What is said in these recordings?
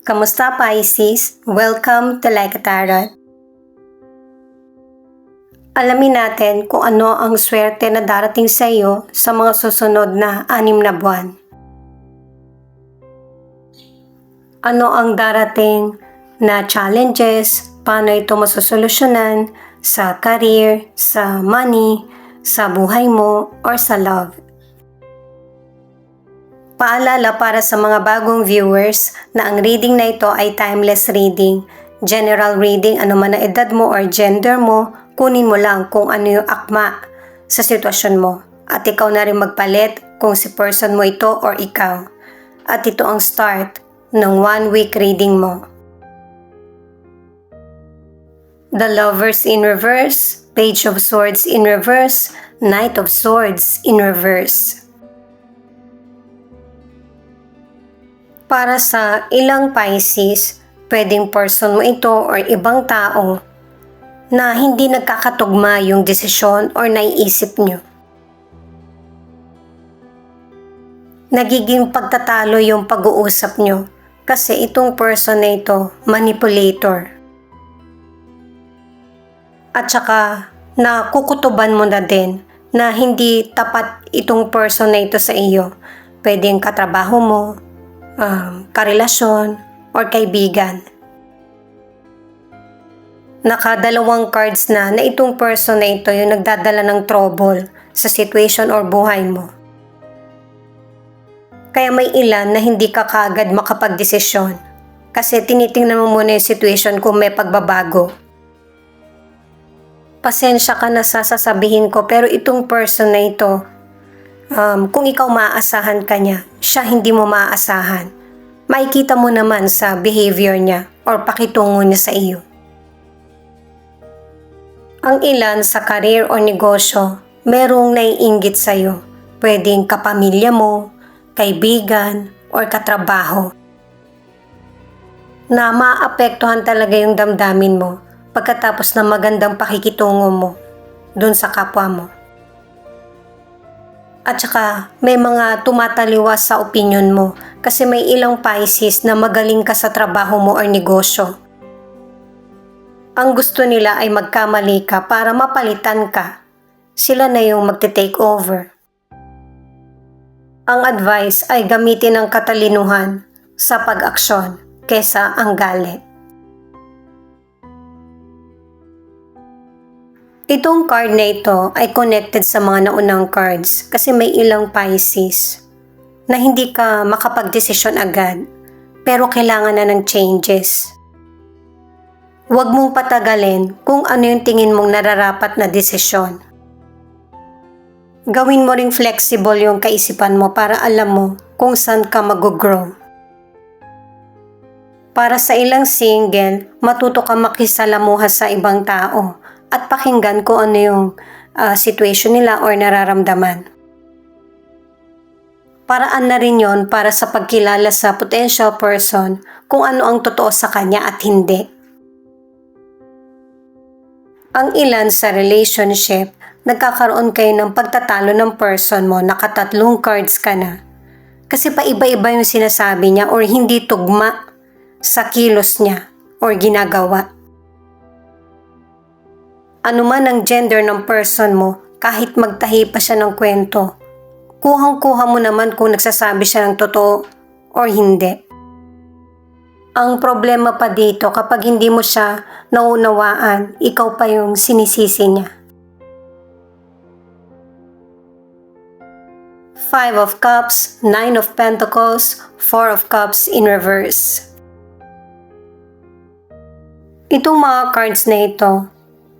Kamusta Pisces? Welcome to Like a Tarot. Alamin natin kung ano ang swerte na darating sa iyo sa mga susunod na 6 na buwan. Ano ang darating na challenges, paano ito masosolusyonan sa career, sa money, sa buhay mo, or sa love. Paalala para sa mga bagong viewers na ang reading na ito ay timeless reading. General reading, ano man ang edad mo or gender mo, kunin mo lang kung ano yung akma sa sitwasyon mo. At ikaw na rin magpalit kung si person mo ito or ikaw. At ito ang start ng 1 week reading mo. The Lovers in reverse, Page of Swords in reverse, Knight of Swords in reverse. Para sa ilang Pisces, pwedeng person mo ito or ibang tao na hindi nagkakatugma yung desisyon or naiisip nyo. Nagiging pagtatalo yung pag-uusap nyo kasi itong person na ito, manipulator. At saka, nakukutuban mo na din na hindi tapat itong person na ito sa iyo. Pwedeng katrabaho mo, karelasyon, or kaibigan. Nakadalawang cards na itong person na ito yung nagdadala ng trouble sa situation or buhay mo. Kaya may ilan na hindi ka kaagad makapagdesisyon kasi tinitingnan mo muna yung situation kung may pagbabago. Pasensya ka na sa sasabihin ko pero itong person na ito, kung ikaw maaasahan ka niya, siya hindi mo maaasahan. Makikita mo naman sa behavior niya or pakitungo niya sa iyo. Ang ilan sa career o negosyo, merong naiinggit sa iyo. Pwedeng kapamilya mo, kaibigan, or katrabaho. Na maapektuhan talaga yung damdamin mo pagkatapos ng magandang pakikitungo mo dun sa kapwa mo. At saka may mga tumataliwas sa opinion mo kasi may ilang Pisces na magaling ka sa trabaho mo or negosyo. Ang gusto nila ay magkamali ka para mapalitan ka. Sila na yung magte-take over. Ang advice ay gamitin ang katalinuhan sa pag-aksyon kesa ang galit. Itong card na ito ay connected sa mga naunang cards kasi may ilang Pisces na hindi ka makapagdesisyon agad pero kailangan na ng changes. Huwag mong patagalin kung ano yung tingin mong nararapat na desisyon. Gawin mo ring flexible yung kaisipan mo para alam mo kung saan ka mag-grow. Para sa ilang single, matuto ka makisalamuha sa ibang tao at pakinggan kung ano yung situation nila or nararamdaman. Paraan na rin yon para sa pagkilala sa potential person kung ano ang totoo sa kanya at hindi. Ang ilan sa relationship, nagkakaroon kayo ng pagtatalo ng person mo, nakatatlong cards ka na. Kasi paiba-iba yung sinasabi niya or hindi tugma sa kilos niya or ginagawa. Ano man ang gender ng person mo, kahit magtahi pa siya ng kwento, kuhang-kuha mo naman kung nagsasabi siya ng totoo or hindi. Ang problema pa dito kapag hindi mo siya naunawaan, ikaw pa yung sinisisi niya. 5 of Cups, 9 of Pentacles, 4 of Cups in reverse. Itong mga cards na ito,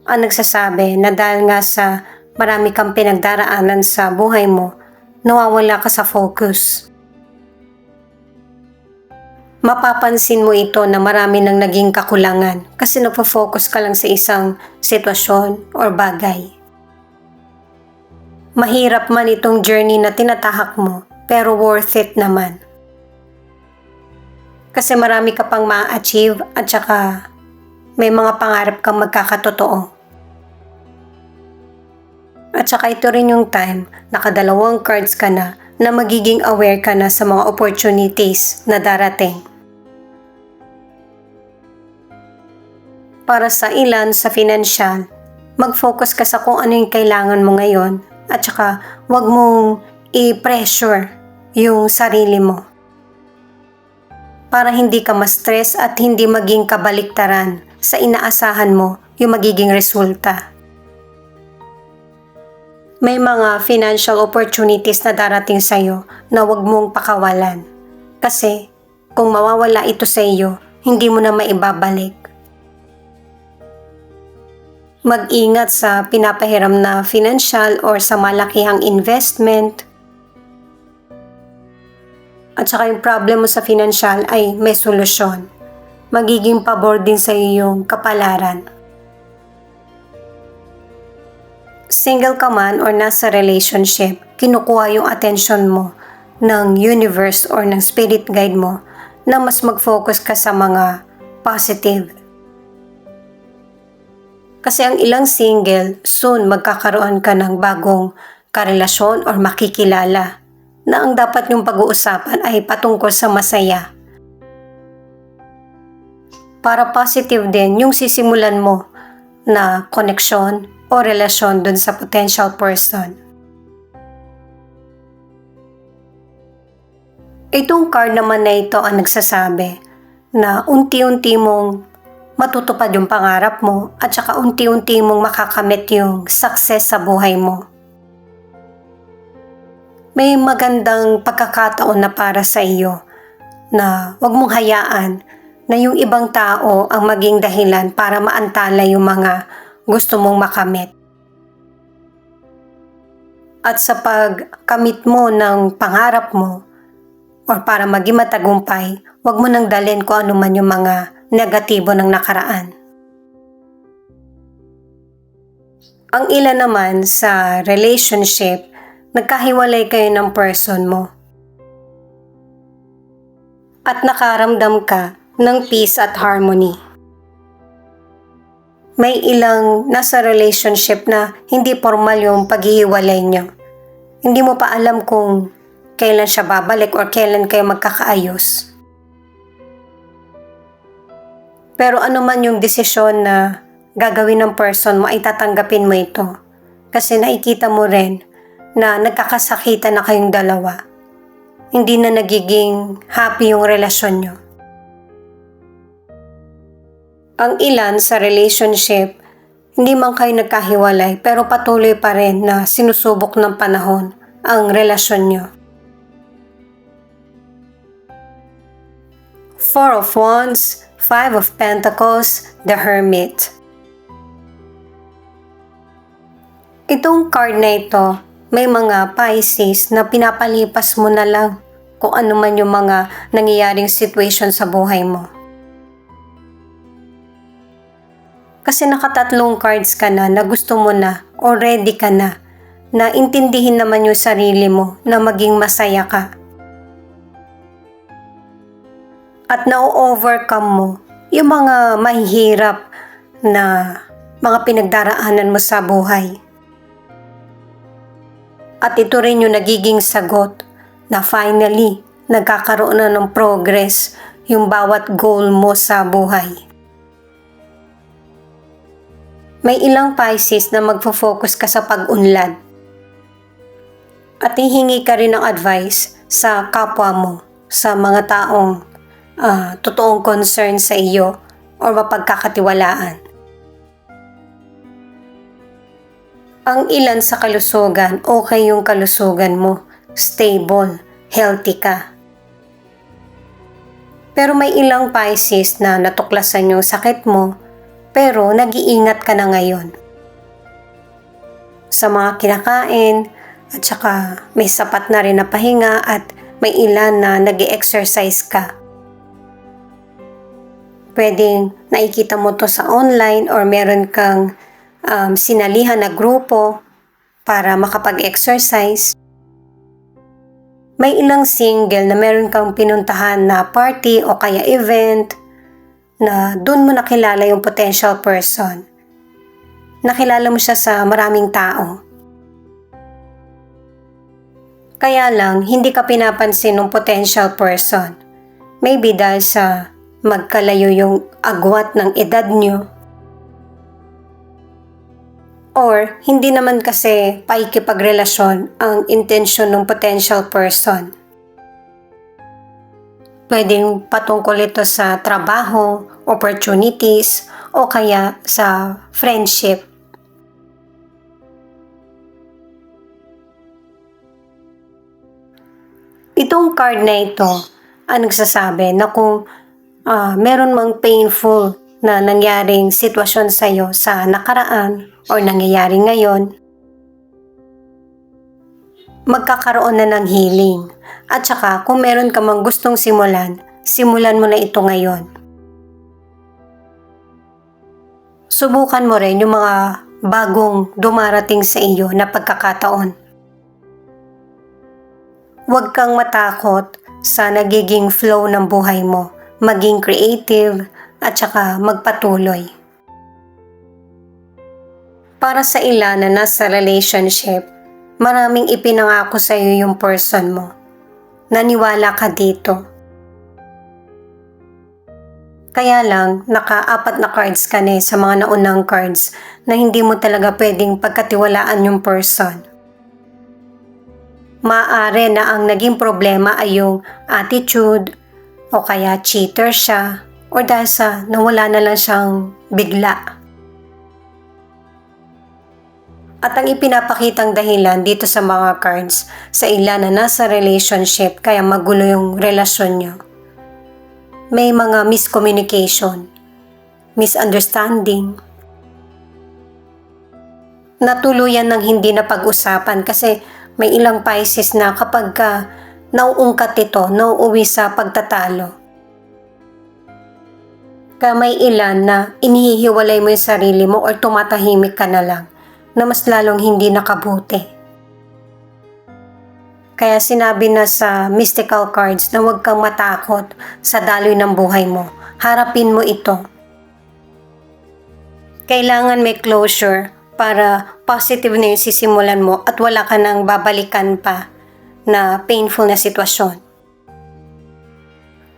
ang nagsasabi na dahil nga sa marami kang pinagdaraanan sa buhay mo, nawawala ka sa focus. Mapapansin mo ito na marami nang naging kakulangan kasi nagpo-focus ka lang sa isang sitwasyon or bagay. Mahirap man itong journey na tinatahak mo, pero worth it naman. Kasi marami ka pang ma-achieve at saka may mga pangarap kang magkakatotoo. At saka ito rin yung time, nakadalawang cards ka na magiging aware ka na sa mga opportunities na darating. Para sa ilan sa financial, mag-focus ka sa kung ano yung kailangan mo ngayon at saka wag mong i-pressure yung sarili mo para hindi ka ma-stress at hindi maging kabaliktaran sa inaasahan mo yung magiging resulta. May mga financial opportunities na darating sa'yo na wag mong pakawalan kasi kung mawawala ito sa iyo, hindi mo na maibabalik. Mag-ingat sa pinapahiram na financial or sa malakihang investment. At saka yung problem mo sa financial ay may solusyon. Magiging pabor din sa iyo yung kapalaran. Single ka man or nasa relationship, kinukuha yung attention mo ng universe or ng spirit guide mo na mas mag-focus ka sa mga positive. Kasi ang ilang single, soon magkakaroon ka ng bagong karelasyon or makikilala na ang dapat yung pag-uusapan ay patungkol sa masaya. Para positive din yung sisimulan mo na koneksyon o relasyon dun sa potential person. Itong card naman na ito ang nagsasabi na unti-unti mong matutupad yung pangarap mo at saka unti-unti mong makakamit yung success sa buhay mo. May magandang pagkakataon na para sa iyo na wag mong hayaan na yung ibang tao ang maging dahilan para maantala yung mga gusto mong makamit. At sa pagkamit mo ng pangarap mo or para maging matagumpay, wag mo nang dalhin kung ano man yung mga negatibo ng nakaraan. Ang ilan naman sa relationship, nagkahiwalay kayo ng person mo. At nakaramdam ka ng peace at harmony. May ilang nasa relationship na hindi formal yung paghihiwalay nyo. Hindi mo pa alam kung kailan siya babalik or kailan kayo magkakaayos. Pero ano man yung desisyon na gagawin ng person mo ay tatanggapin mo ito. Kasi nakikita mo rin na nagkakasakitan na kayong dalawa. Hindi na nagiging happy yung relasyon nyo. Ang ilan sa relationship, hindi man kayo nagkahiwalay pero patuloy pa rin na sinusubok ng panahon ang relasyon nyo. Four of Wands, Five of Pentacles, the Hermit. Itong card na ito, may mga Pisces na pinapalipas mo na lang kung ano man yung mga nangyayaring situation sa buhay mo. Kasi nakatatlong cards ka na gusto mo na, or ready ka na intindihin naman yung sarili mo na maging masaya ka. At na-overcome mo yung mga mahihirap na mga pinagdaraanan mo sa buhay. At ito rin yung nagiging sagot na finally nagkakaroon na ng progress yung bawat goal mo sa buhay. May ilang Pisces na magfo-focus ka sa pag-unlad. At hihingi ka rin ng advice sa kapwa mo, sa mga taong totoong concern sa iyo o mapagkakatiwalaan. Ang ilan sa kalusugan, okay yung kalusugan mo, stable, healthy ka. Pero may ilang Pisces na natuklasan yung sakit mo, pero nag-iingat ka na ngayon. Sa mga kinakain, at saka may sapat na rin na pahinga at may ilan na nag-i-exercise ka. Pwedeng nakikita mo to sa online or meron kang sinalihan na grupo para makapag-exercise. May ilang single na meron kang pinuntahan na party o kaya event na doon mo nakilala yung potential person. Nakilala mo siya sa maraming tao. Kaya lang, hindi ka pinapansin ng potential person. Maybe dahil sa magkalayo yung agwat ng edad nyo Or hindi naman kasi paikipagrelasyon ang intensyon ng potential person. Pwedeng patungkol ito sa trabaho, opportunities, o kaya sa friendship. Itong card na ito ang nagsasabi na kung meron mang painful na nangyaring sitwasyon sa iyo sa nakaraan o nangyayari ngayon, magkakaroon na ng healing. At saka kung meron ka mang gustong simulan, simulan mo na ito ngayon. Subukan mo rin yung mga bagong dumarating sa iyo na pagkakataon. Huwag kang matakot sa nagiging flow ng buhay mo, maging creative at saka magpatuloy. Para sa ilan na nasa relationship, maraming ipinangako sa iyo yung person mo. Naniwala ka dito. Kaya lang, naka-4 na cards ka na sa mga naunang cards na hindi mo talaga pwedeng pagkatiwalaan yung person. Maaari na ang naging problema ay yung attitude o kaya cheater siya o dahil sa nawala na lang siyang bigla. At ang ipinapakitang dahilan dito sa mga cards sa ilan na nasa relationship kaya magulo yung relasyon nyo. May mga miscommunication, misunderstanding, natuluyan ng hindi na pag-usapan kasi may ilang Pisces na kapag nauungkat ito, nauuwi sa pagtatalo. Kaya may ilan na inihihiwalay mo yung sarili mo or tumatahimik ka na lang na mas lalong hindi nakabuti. Kaya sinabi na sa mystical cards na huwag kang matakot sa daloy ng buhay mo. Harapin mo ito. Kailangan may closure para positive na yung sisimulan mo at wala ka nang babalikan pa na painful na sitwasyon.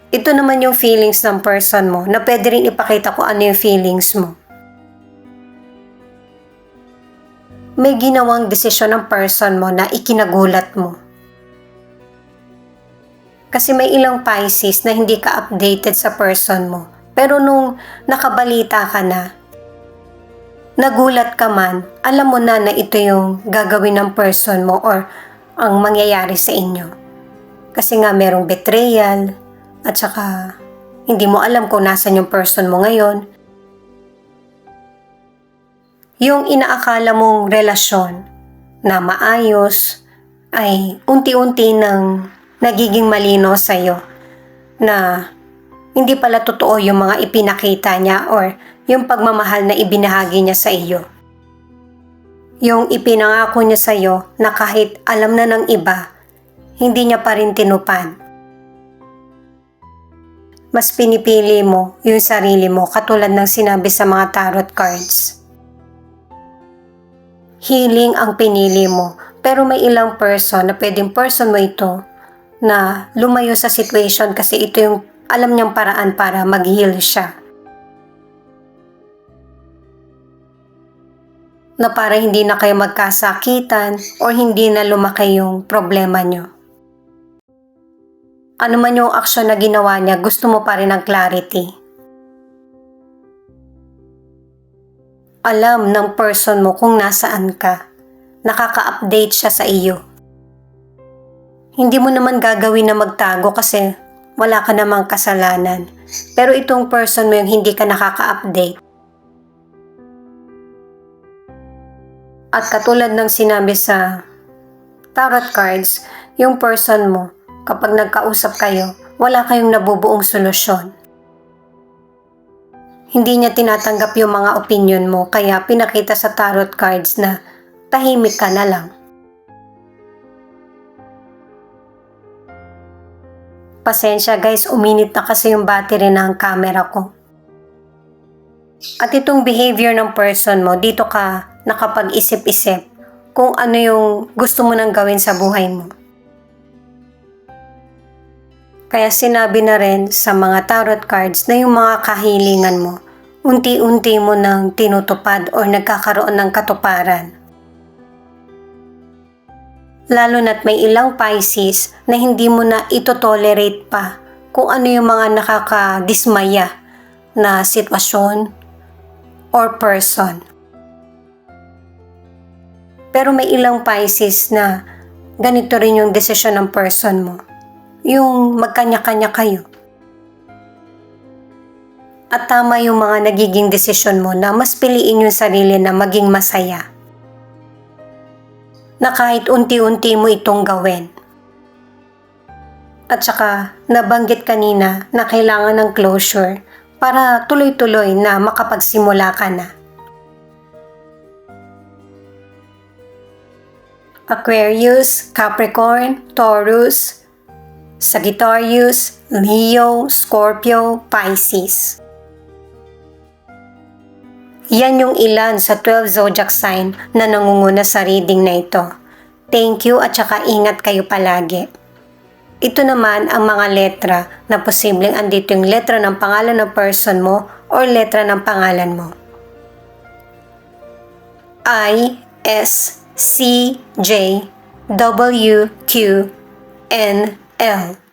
Ito naman yung feelings ng person mo na pwede rin ipakita kung ano yung feelings mo. May ginawang desisyon ng person mo na ikinagulat mo. Kasi may ilang Pisces na hindi ka updated sa person mo. Pero nung nakabalita ka na, nagulat ka man, alam mo na ito yung gagawin ng person mo or ang mangyayari sa inyo. Kasi nga merong betrayal at saka hindi mo alam kung nasan yung person mo ngayon. Yung inaakala mong relasyon na maayos ay unti-unti nang nagiging malino sa'yo na hindi pala totoo yung mga ipinakita niya or yung pagmamahal na ibinahagi niya sa iyo. Yung ipinangako niya sa iyo na kahit alam na ng iba, hindi niya pa rin tinupad. Mas pinipili mo yung sarili mo katulad ng sinabi sa mga tarot cards. Healing ang pinili mo, pero may ilang person na pwedeng person mo ito na lumayo sa situation kasi ito yung alam niyang paraan para mag-heal siya. Na para hindi na kayo magkasakitan o hindi na lumaki yung problema niyo. Ano man yung aksyon na ginawa niya, gusto mo pa rin ng clarity. Alam ng person mo kung nasaan ka. Nakaka-update siya sa iyo. Hindi mo naman gagawin na magtago kasi wala ka namang kasalanan. Pero itong person mo yung hindi ka nakaka-update. At katulad ng sinabi sa tarot cards, yung person mo, kapag nagkausap kayo, wala kayong nabubuong solusyon. Hindi niya tinatanggap yung mga opinion mo kaya pinakita sa tarot cards na tahimik ka na lang. Pasensya guys, uminit na kasi yung battery ng camera ko. At itong behavior ng person mo, dito ka nakapag-isip-isip kung ano yung gusto mo nang gawin sa buhay mo. Kaya sinabi na rin sa mga tarot cards na yung mga kahilingan mo, unti-unti mo nang tinutupad o nagkakaroon ng katuparan. Lalo na't may ilang Pisces na hindi mo na ito-tolerate pa kung ano yung mga nakakadismaya na sitwasyon or person. Pero may ilang Pisces na ganito rin yung desisyon ng person mo. Yung magkanya-kanya kayo. At tama yung mga nagiging desisyon mo na mas piliin yung sarili na maging masaya. Na kahit unti-unti mo itong gawin. At saka nabanggit kanina na kailangan ng closure para tuloy-tuloy na makapagsimula ka na. Aquarius, Capricorn, Taurus, Sagittarius, Leo, Scorpio, Pisces. Yan yung ilan sa 12 zodiac sign na nangunguna sa reading na ito. Thank you at saka ingat kayo palagi. Ito naman ang mga letra na posibleng andito yung letra ng pangalan ng person mo or letra ng pangalan mo. I, S, C, J, W, Q, N, L.